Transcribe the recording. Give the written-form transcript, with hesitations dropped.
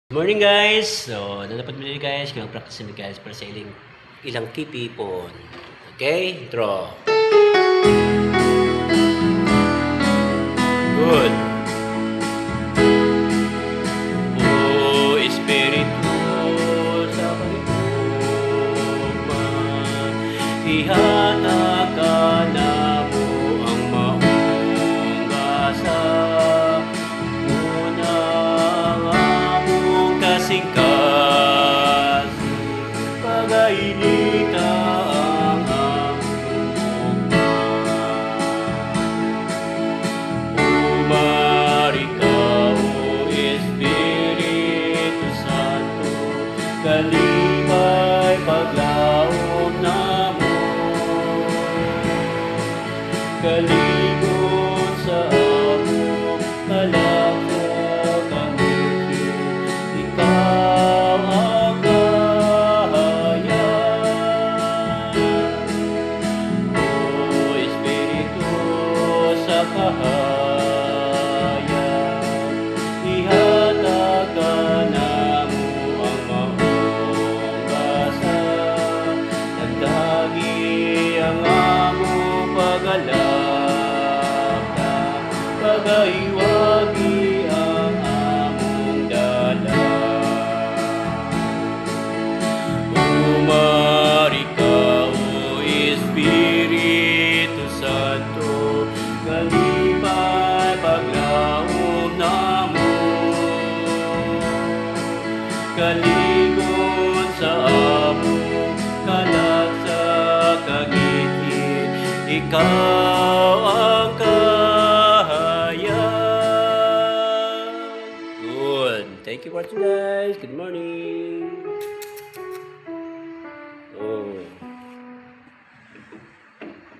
Morning guys! So, dapat mo guys, kaya practice mo guys para sa ilang kipipon. Okay? Draw. Good. O Espiritu sa kalikupan, ihatag ka na mo ang maong gasa. Kasing-kasing pag-ainita ang among umari ka, O Espiritu Santo, kalipay paglaom namo, kalingon sa among kalakal. Ihatag ka na mo ang maong gasa, nagdagi ang among pag-alapta, pag-aiwagi ang among dala. Umari ka, O Espiritu Santo, kalipay paglaom namo, kalingon sa among kalag sa kagitid, ikaw ang kahayag. Good. Thank you for watching guys. Good morning.